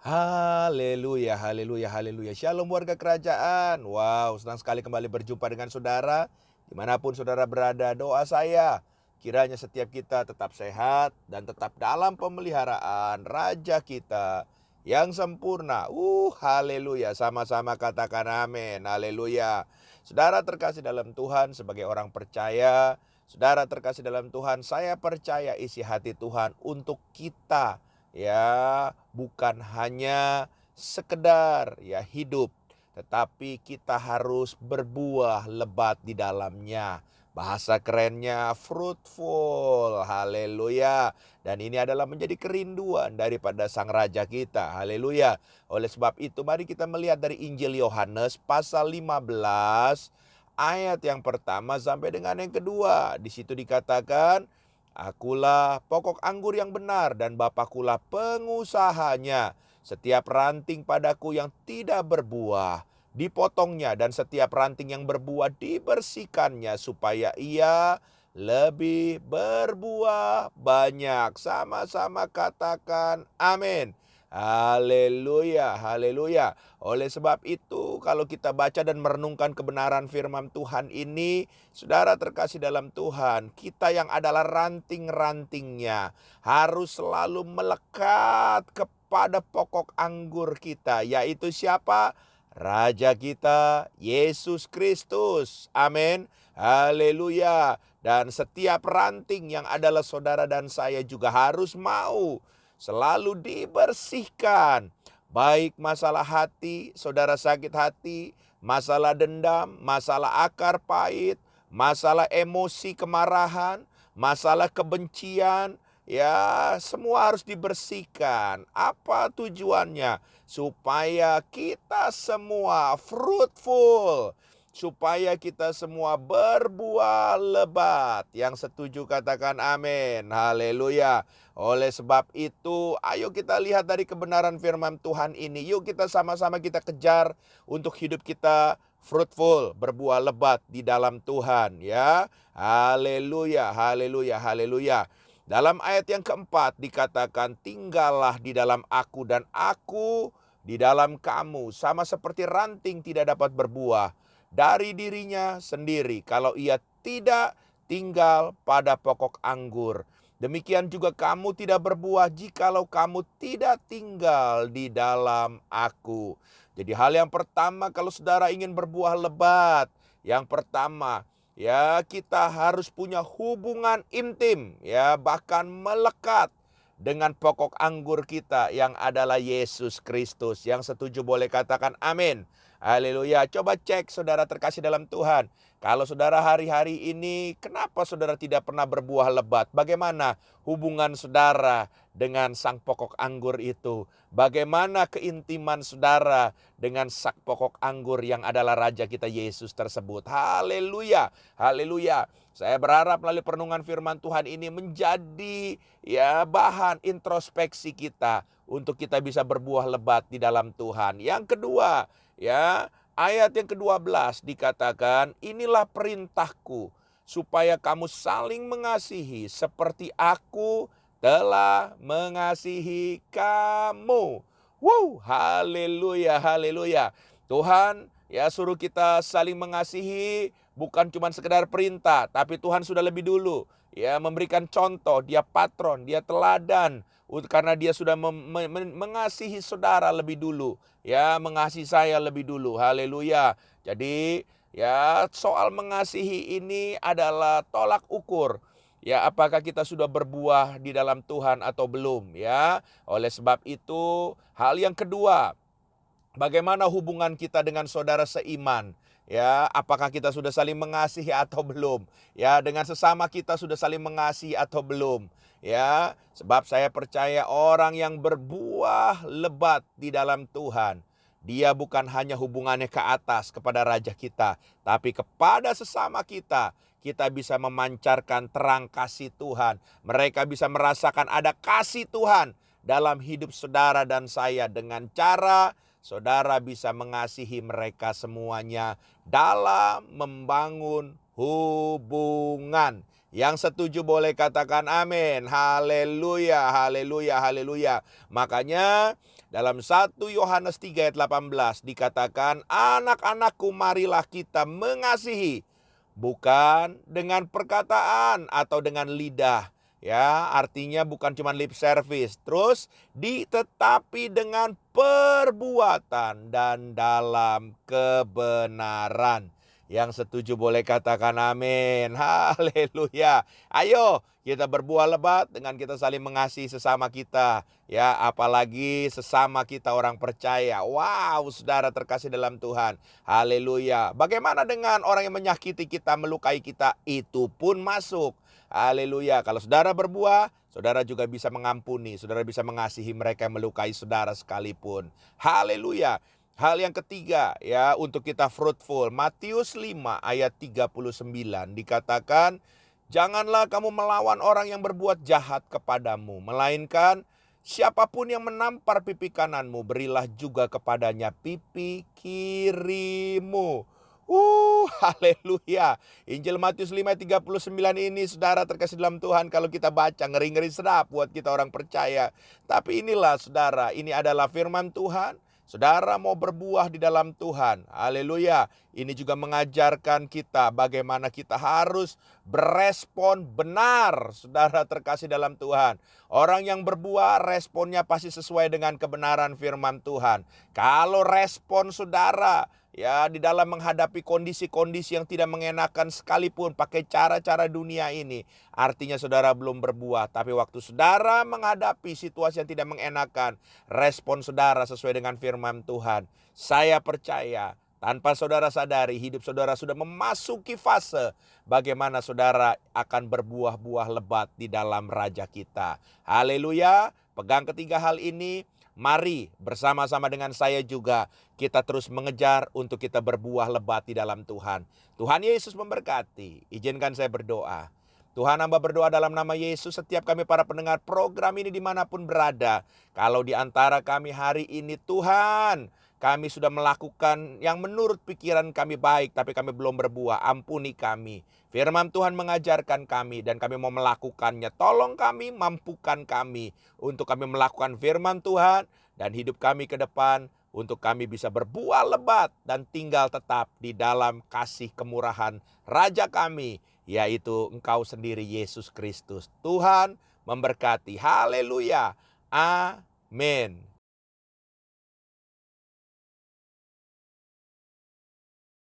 Haleluya, haleluya, haleluya. Shalom warga kerajaan. Wow, senang sekali kembali berjumpa dengan saudara. Dimanapun saudara berada, doa saya kiranya setiap kita tetap sehat dan tetap dalam pemeliharaan Raja kita yang sempurna. Haleluya. Sama-sama katakan amin. Haleluya. Saudara terkasih dalam Tuhan, sebagai orang percaya, saudara terkasih dalam Tuhan, saya percaya isi hati Tuhan untuk kita, ya, bukan hanya sekedar ya hidup, tetapi kita harus berbuah lebat di dalamnya. Bahasa kerennya fruitful. Haleluya. Dan ini adalah menjadi kerinduan daripada Sang Raja kita. Haleluya. Oleh sebab itu mari kita melihat dari Injil Yohanes pasal 15 ayat yang pertama sampai dengan yang kedua. Di situ dikatakan, "Akulah pokok anggur yang benar dan Bapakulah pengusahanya. Setiap ranting padaku yang tidak berbuah dipotongnya, dan setiap ranting yang berbuah dibersihkannya supaya ia lebih berbuah banyak." Sama-sama katakan amin. Haleluya, haleluya. Oleh sebab itu, kalau kita baca dan merenungkan kebenaran firman Tuhan ini, saudara terkasih dalam Tuhan, kita yang adalah ranting-rantingnya harus selalu melekat kepada pokok anggur kita, yaitu siapa? Raja kita, Yesus Kristus. Amin. Haleluya. Dan setiap ranting yang adalah saudara dan saya juga harus mau selalu dibersihkan. Baik masalah hati, saudara sakit hati, masalah dendam, masalah akar pahit, masalah emosi kemarahan, masalah kebencian, ya semua harus dibersihkan. Apa tujuannya? Supaya kita semua fruitful, supaya kita semua berbuah lebat. Yang setuju katakan amin. Haleluya. Oleh sebab itu, ayo kita lihat dari kebenaran firman Tuhan ini. Yuk kita sama-sama kita kejar untuk hidup kita fruitful, berbuah lebat di dalam Tuhan, ya. Haleluya, haleluya, haleluya. Dalam ayat yang keempat dikatakan, "Tinggallah di dalam aku dan aku di dalam kamu, sama seperti ranting tidak dapat berbuah dari dirinya sendiri kalau ia tidak tinggal pada pokok anggur. Demikian juga kamu tidak berbuah jikalau kamu tidak tinggal di dalam aku." Jadi hal yang pertama, kalau saudara ingin berbuah lebat, yang pertama, ya, kita harus punya hubungan intim, ya, bahkan melekat dengan pokok anggur kita yang adalah Yesus Kristus. Yang setuju boleh katakan amin. Haleluya. Coba cek saudara terkasih dalam Tuhan. Kalau saudara hari-hari ini, kenapa saudara tidak pernah berbuah lebat? Bagaimana hubungan saudara dengan sang pokok anggur itu? Bagaimana keintiman saudara dengan sang pokok anggur yang adalah Raja kita Yesus tersebut? Haleluya, haleluya. Saya berharap melalui perenungan firman Tuhan ini menjadi, ya, bahan introspeksi kita untuk kita bisa berbuah lebat di dalam Tuhan. Yang kedua, ya, ayat yang ke-12 dikatakan, "Inilah perintahku, supaya kamu saling mengasihi seperti aku telah mengasihi kamu." Wow, haleluya, haleluya. Tuhan, ya, suruh kita saling mengasihi, bukan cuma sekedar perintah, tapi Tuhan sudah lebih dulu, ya, memberikan contoh. Dia patron, dia teladan, karena dia sudah mengasihi saudara lebih dulu, ya, mengasihi saya lebih dulu. Haleluya. Jadi, ya, soal mengasihi ini adalah tolak ukur, ya, apakah kita sudah berbuah di dalam Tuhan atau belum, ya. Oleh sebab itu, hal yang kedua, bagaimana hubungan kita dengan saudara seiman? Ya, apakah kita sudah saling mengasihi atau belum? Ya, dengan sesama kita sudah saling mengasihi atau belum? Ya, sebab saya percaya orang yang berbuah lebat di dalam Tuhan, dia bukan hanya hubungannya ke atas kepada Raja kita, tapi kepada sesama kita. Kita bisa memancarkan terang kasih Tuhan. Mereka bisa merasakan ada kasih Tuhan dalam hidup saudara dan saya dengan cara saudara bisa mengasihi mereka semuanya dalam membangun hubungan. Yang setuju boleh katakan amin. Haleluya, haleluya, haleluya. Makanya dalam 1 Yohanes 3 ayat 18 dikatakan, anak-anakku marilah kita mengasihi, bukan dengan perkataan atau dengan lidah. Ya, artinya bukan cuma lip service. Terus tetapi dengan perbuatan dan dalam kebenaran. Yang setuju boleh katakan amin. Haleluya. Ayo kita berbuah lebat dengan kita saling mengasihi sesama kita. Ya, apalagi sesama kita orang percaya. Wow, saudara terkasih dalam Tuhan. Haleluya. Bagaimana dengan orang yang menyakiti kita, melukai kita? Itu pun masuk. Haleluya. Kalau saudara berbuah, saudara juga bisa mengampuni. Saudara bisa mengasihi mereka yang melukai saudara sekalipun. Haleluya. Hal yang ketiga ya, untuk kita fruitful. Matius 5 ayat 39 dikatakan, janganlah kamu melawan orang yang berbuat jahat kepadamu, melainkan siapapun yang menampar pipi kananmu, berilah juga kepadanya pipi kirimu. Haleluya. Injil Matius 5 ayat 39 ini, saudara terkasih dalam Tuhan, kalau kita baca ngeri-ngeri sedap buat kita orang percaya. Tapi inilah saudara, ini adalah firman Tuhan. Saudara mau berbuah di dalam Tuhan. Haleluya. Ini juga mengajarkan kita bagaimana kita harus berespon benar. Saudara terkasih dalam Tuhan. Orang yang berbuah responnya pasti sesuai dengan kebenaran firman Tuhan. Kalau respon saudara ya di dalam menghadapi kondisi-kondisi yang tidak mengenakan sekalipun pakai cara-cara dunia ini, artinya saudara belum berbuah. Tapi waktu saudara menghadapi situasi yang tidak mengenakan, respon saudara sesuai dengan firman Tuhan. Saya percaya tanpa saudara sadari, hidup saudara sudah memasuki fase bagaimana saudara akan berbuah-buah lebat di dalam Raja kita. Haleluya. Pegang ketiga hal ini. Mari bersama-sama dengan saya juga kita terus mengejar untuk kita berbuah lebat di dalam Tuhan. Tuhan Yesus memberkati. Izinkan saya berdoa. Tuhan, hamba berdoa dalam nama Yesus, setiap kami para pendengar program ini dimanapun berada. Kalau di antara kami hari ini Tuhan, kami sudah melakukan yang menurut pikiran kami baik, tapi kami belum berbuah. Ampuni kami. Firman Tuhan mengajarkan kami dan kami mau melakukannya. Tolong kami, mampukan kami untuk kami melakukan firman Tuhan dan hidup kami ke depan untuk kami bisa berbuah lebat dan tinggal tetap di dalam kasih kemurahan Raja kami, yaitu Engkau sendiri Yesus Kristus. Tuhan memberkati. Haleluya. Amin.